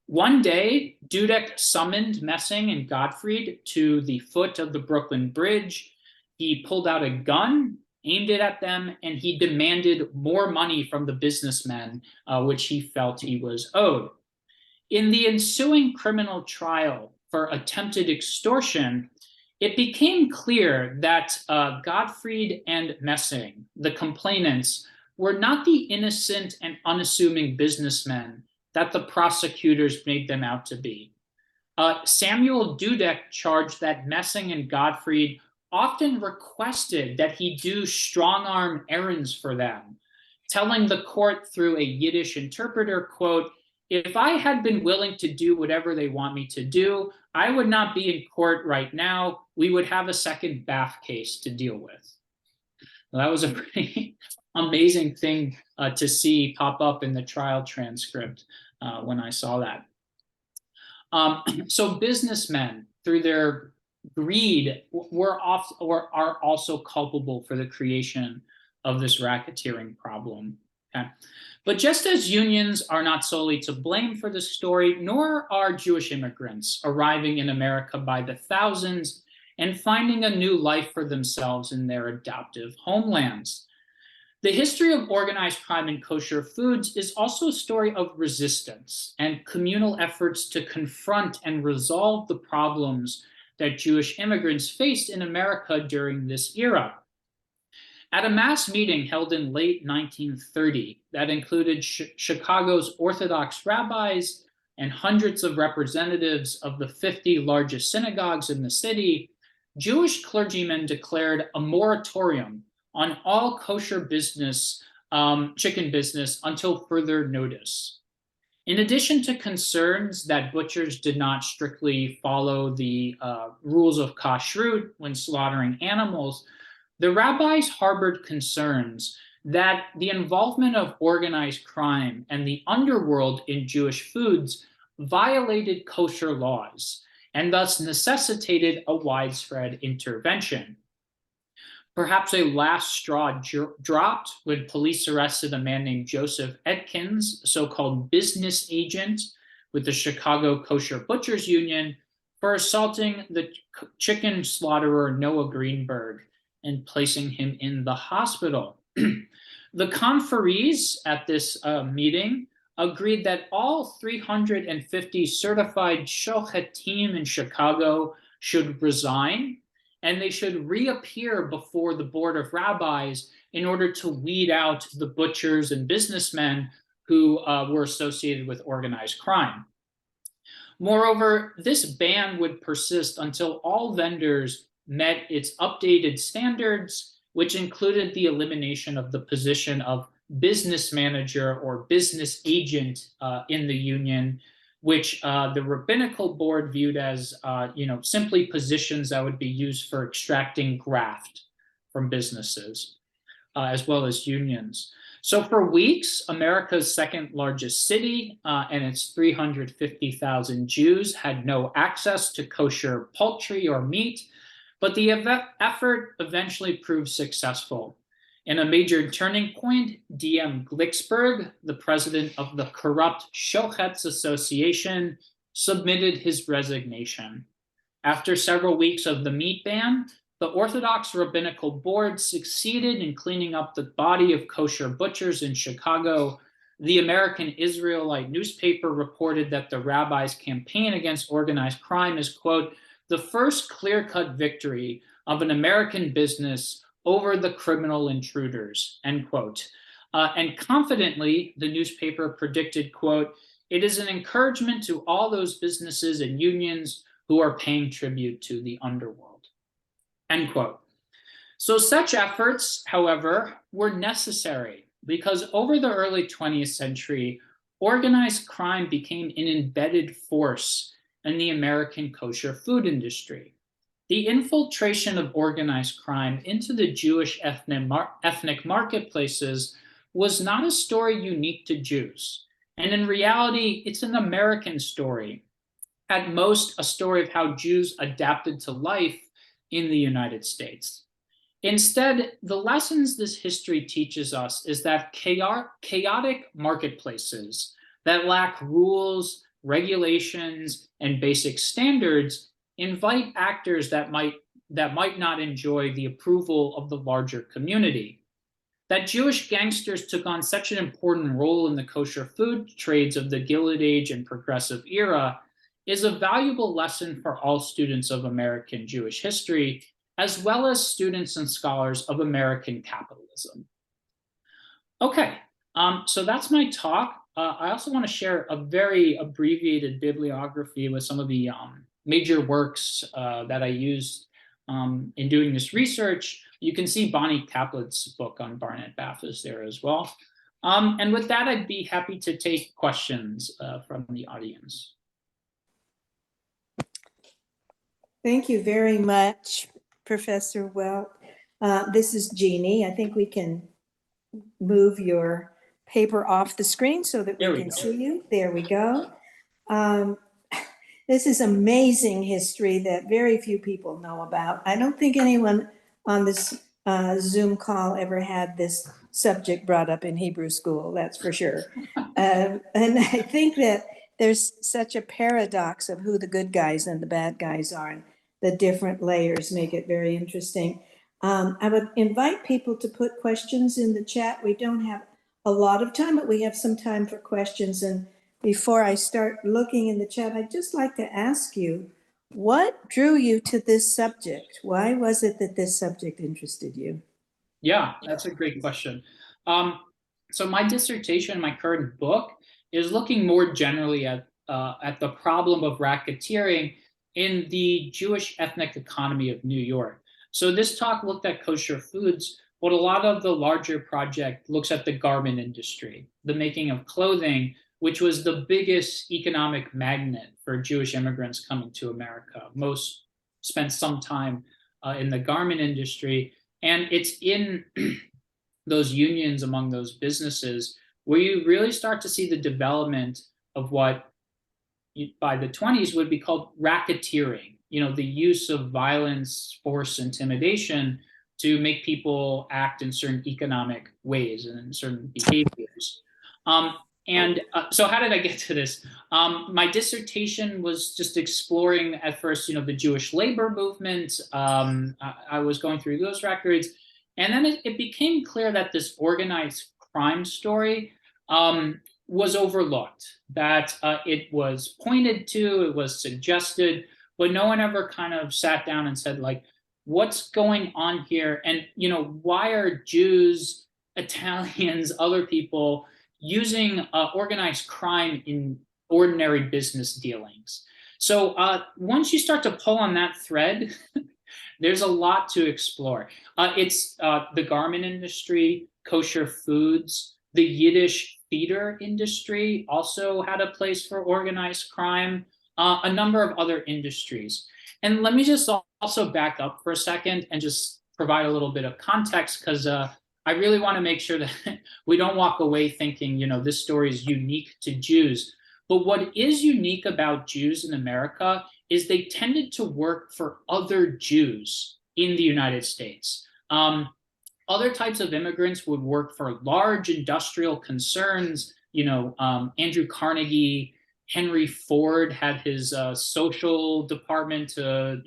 S3: One day, Dudek summoned Messing and Gottfried to the foot of the Brooklyn Bridge. He pulled out a gun, aimed it at them, and he demanded more money from the businessmen, which he felt he was owed. In the ensuing criminal trial for attempted extortion, it became clear that Gottfried and Messing, the complainants, were not the innocent and unassuming businessmen that the prosecutors made them out to be. Samuel Dudek charged that Messing and Gottfried often requested that he do strong-arm errands for them, telling the court through a Yiddish interpreter, quote, "If I had been willing to do whatever they want me to do, I would not be in court right now. We would have a second Bath case to deal with." Well, that was a pretty amazing thing to see pop up in the trial transcript when I saw that. So businessmen, through their greed, are also culpable for the creation of this racketeering problem. Okay. But just as unions are not solely to blame for this story, nor are Jewish immigrants arriving in America by the thousands and finding a new life for themselves in their adoptive homelands. The history of organized crime in kosher foods is also a story of resistance and communal efforts to confront and resolve the problems that Jewish immigrants faced in America during this era. At a mass meeting held in late 1930 that included Chicago's Orthodox rabbis and hundreds of representatives of the 50 largest synagogues in the city, Jewish clergymen declared a moratorium on all kosher business, chicken business, until further notice. In addition to concerns that butchers did not strictly follow the rules of kashrut when slaughtering animals, the rabbis harbored concerns that the involvement of organized crime and the underworld in Jewish foods violated kosher laws and thus necessitated a widespread intervention. Perhaps a last straw dropped when police arrested a man named Joseph Edkins, a so-called business agent with the Chicago Kosher Butchers Union, for assaulting the chicken slaughterer Noah Greenberg and placing him in the hospital. The conferees at this meeting agreed that all 350 certified shochetim in Chicago should resign, and they should reappear before the Board of Rabbis in order to weed out the butchers and businessmen who were associated with organized crime. Moreover, this ban would persist until all vendors met its updated standards, which included the elimination of the position of business manager or business agent in the union, which the rabbinical board viewed as simply positions that would be used for extracting graft from businesses, as well as unions. So for weeks, America's second largest city and its 350,000 Jews had no access to kosher poultry or meat, but the effort eventually proved successful. In a major turning point, D.M. Glicksberg, the president of the corrupt Shochetz Association, submitted his resignation. After several weeks of the meat ban, the Orthodox Rabbinical Board succeeded in cleaning up the body of kosher butchers in Chicago. The American Israelite newspaper reported that the rabbis' campaign against organized crime is, quote, the first clear-cut victory of an American business over the criminal intruders, end quote. And confidently, the newspaper predicted, quote, it is an encouragement to all those businesses and unions who are paying tribute to the underworld, end quote. So such efforts, however, were necessary because over the early 20th century, organized crime became an embedded force in the American kosher food industry. The infiltration of organized crime into the Jewish ethnic marketplaces was not a story unique to Jews. And in reality, it's an American story, at most a story of how Jews adapted to life in the United States. Instead, the lessons this history teaches us is that chaotic marketplaces that lack rules, regulations, and basic standards invite actors that might not enjoy the approval of the larger community. That Jewish gangsters took on such an important role in the kosher food trades of the Gilded Age and Progressive Era is a valuable lesson for all students of American Jewish history, as well as students and scholars of American capitalism. Okay, so that's my talk. I also want to share a very abbreviated bibliography with some of the major works that I used in doing this research. You can see Bonnie Caplet's book on Barnett Bath is there as well. And with that, I'd be happy to take questions from the audience.
S2: Thank you very much, Professor Welt. This is Jeannie. I think we can move your paper off the screen so that we can see you. There we go. This is amazing history that very few people know about. I don't think anyone on this Zoom call ever had this subject brought up in Hebrew school, that's for sure. And I think that there's such a paradox of who the good guys and the bad guys are, and the different layers make it very interesting. I would invite people to put questions in the chat. We don't have a lot of time, but we have some time for questions. And before I start looking in the chat, I'd just like to ask you, what drew you to this subject? Why was it that this subject interested you?
S3: Yeah, that's a great question. So my dissertation, my current book, is looking more generally at the problem of racketeering in the Jewish ethnic economy of New York. So this talk looked at kosher foods, but a lot of the larger project looks at the garment industry, the making of clothing, which was the biggest economic magnet for Jewish immigrants coming to America. Most spent some time in the garment industry. And it's in those unions among those businesses where you really start to see the development of what by the 20s would be called racketeering, the use of violence, force, intimidation to make people act in certain economic ways and in certain behaviors. So how did I get to this? My dissertation was just exploring at first, the Jewish labor movement. I was going through those records, and then it became clear that this organized crime story was overlooked, that it was pointed to, it was suggested, but no one ever kind of sat down and said, like, what's going on here? And, why are Jews, Italians, other people using organized crime in ordinary business dealings? So once you start to pull on that thread, there's a lot to explore. It's the garment industry, kosher foods, the Yiddish theater industry also had a place for organized crime, a number of other industries. And let me just also back up for a second and just provide a little bit of context, because I really want to make sure that we don't walk away thinking, this story is unique to Jews. But what is unique about Jews in America is they tended to work for other Jews in the United States. Other types of immigrants would work for large industrial concerns. Andrew Carnegie, Henry Ford had his social department to,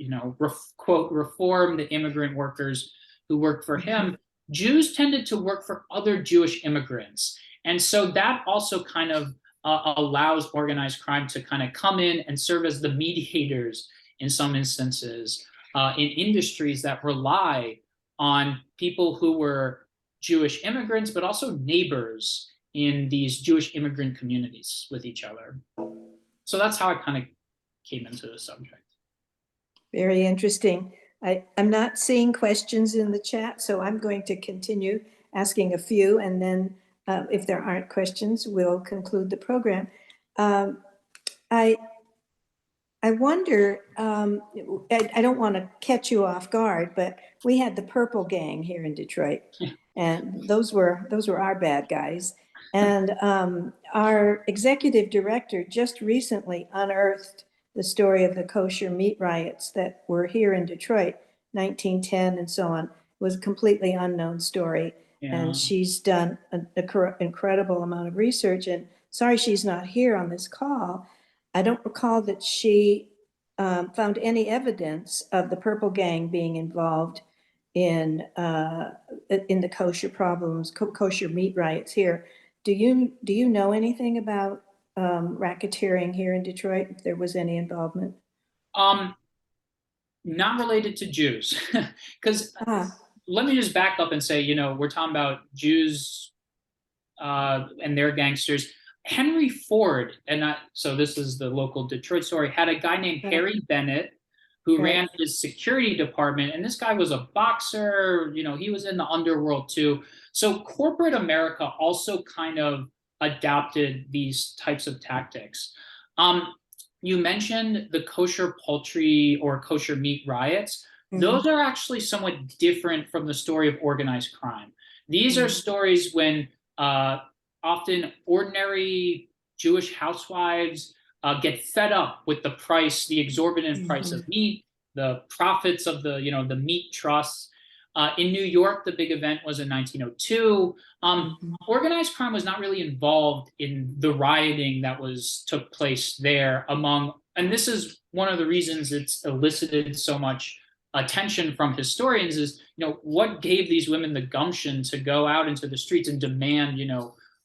S3: quote, reform the immigrant workers who worked for him. Jews tended to work for other Jewish immigrants. And so that also kind of allows organized crime to kind of come in and serve as the mediators in some instances in industries that rely on people who were Jewish immigrants, but also neighbors in these Jewish immigrant communities with each other. So that's how I kind of came into the subject.
S2: Very interesting. I'm not seeing questions in the chat, so I'm going to continue asking a few, and then if there aren't questions, we'll conclude the program. I wonder, I don't want to catch you off guard, but we had the Purple Gang here in Detroit, and those were our bad guys. And our executive director just recently unearthed the story of the kosher meat riots that were here in Detroit, 1910 and so on. It was a completely unknown story. Yeah. And she's done an incredible amount of research, and sorry she's not here on this call. I don't recall that she found any evidence of the Purple Gang being involved in the kosher problems, kosher meat riots here. Do you know anything about racketeering here in Detroit, if there was any involvement?
S3: Not related to Jews, because let me just back up and say, we're talking about Jews and their gangsters. Henry Ford, so this is the local Detroit story, had a guy named Harry Bennett who ran his security department. And this guy was a boxer, he was in the underworld too. So corporate America also kind of adopted these types of tactics. You mentioned the kosher poultry or kosher meat riots. Those are actually somewhat different from the story of organized crime. These are stories when often ordinary Jewish housewives get fed up with the exorbitant price of meat, the profits of the meat trusts. In New York, the big event was in 1902. Organized crime was not really involved in the rioting that took place there and this is one of the reasons it's elicited so much attention from historians is, what gave these women the gumption to go out into the streets and demand,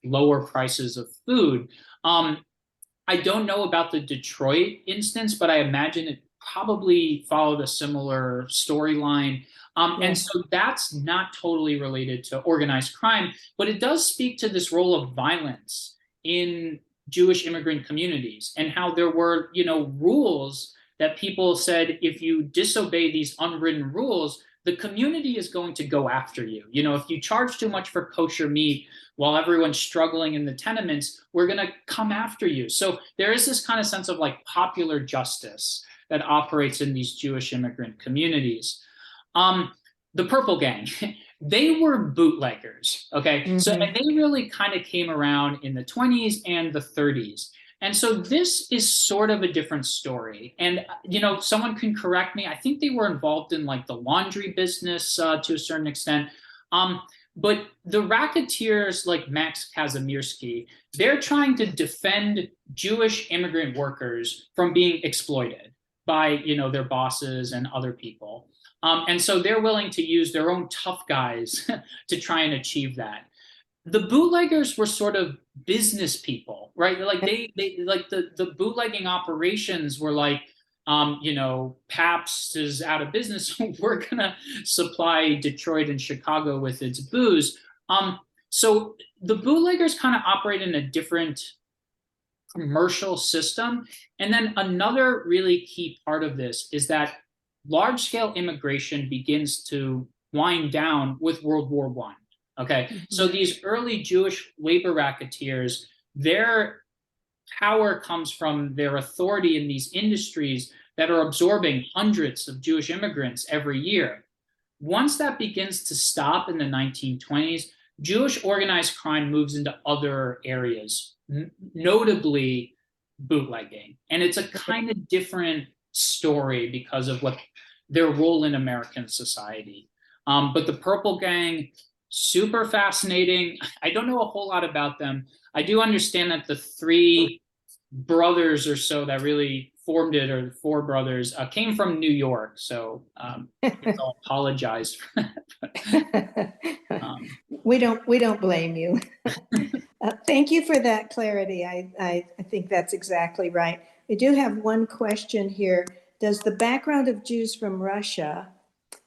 S3: lower prices of food. I don't know about the Detroit instance, but I imagine it probably followed a similar storyline. And so that's not totally related to organized crime, but it does speak to this role of violence in Jewish immigrant communities and how there were, rules that people said, if you disobey these unwritten rules, the community is going to go after you. If you charge too much for kosher meat while everyone's struggling in the tenements, we're going to come after you. So there is this kind of sense of like popular justice that operates in these Jewish immigrant communities. The Purple Gang, they were bootleggers, okay? So and they really kind of came around in the 20s and the 30s. And so this is sort of a different story. And, someone can correct me. I think they were involved in like the laundry business to a certain extent. But the racketeers like Max Kazimierski, they're trying to defend Jewish immigrant workers from being exploited by, their bosses and other people. And so they're willing to use their own tough guys to try and achieve that. The bootleggers were sort of business people, right? Like they like the bootlegging operations were like, Pabst is out of business, so we're gonna supply Detroit and Chicago with its booze. So the bootleggers kind of operate in a different commercial system. And then another really key part of this is that large-scale immigration begins to wind down with World War I. Okay, so these early Jewish labor racketeers, their power comes from their authority in these industries that are absorbing hundreds of Jewish immigrants every year. Once that begins to stop in the 1920s, Jewish organized crime moves into other areas, notably bootlegging. And it's a kind of different story because of what their role in American society. But the Purple Gang, super fascinating. I don't know a whole lot about them. I do understand that the three brothers or so that really formed it, or the four brothers, came from New York. So I'll apologize for that.
S2: We don't blame you. Thank you for that clarity. I think that's exactly right. I do have one question here. Does the background of Jews from Russia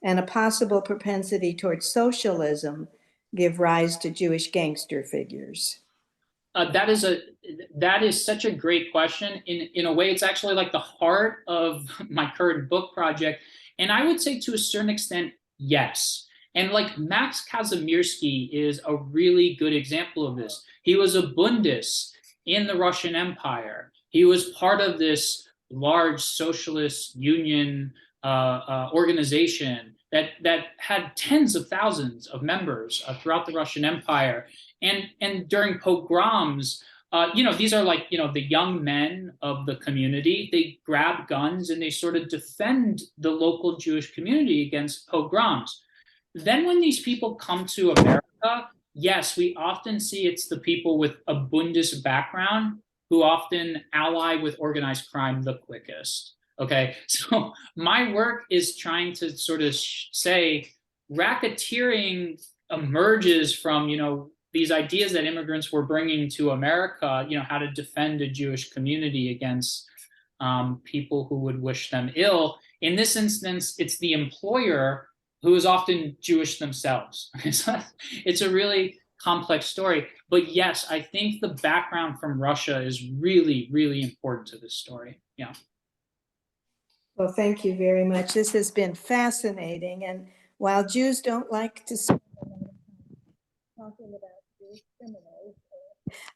S2: and a possible propensity towards socialism give rise to Jewish gangster figures?
S3: That is such a great question. In a way, it's actually like the heart of my current book project. And I would say to a certain extent, yes. And like Max Kazimierski is a really good example of this. He was a Bundist in the Russian Empire. He was part of this large socialist union organization that had tens of thousands of members throughout the Russian Empire. And during pogroms, these are like, the young men of the community. They grab guns and they sort of defend the local Jewish community against pogroms. Then when these people come to America, yes, we often see it's the people with a Bundist background who often ally with organized crime the quickest. Okay, so my work is trying to sort of say racketeering emerges from, these ideas that immigrants were bringing to America, how to defend a Jewish community against people who would wish them ill. In this instance, it's the employer who is often Jewish themselves. It's a really complex story. But yes, I think the background from Russia is really, really important to this story. Yeah.
S2: Well, thank you very much. This has been fascinating. And while Jews don't like to spend talking about Jewish criminals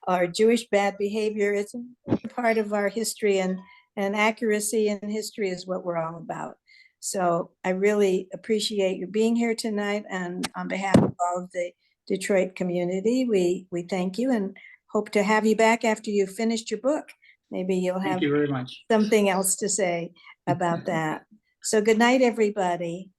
S2: or Jewish bad behavior, it's a part of our history, and accuracy in history is what we're all about. So I really appreciate you being here tonight. And on behalf of all of the Detroit community, we thank you and hope to have you back after you've finished your book. Maybe you'll have
S3: Thank you very much.
S2: something else to say about that. So good night, everybody.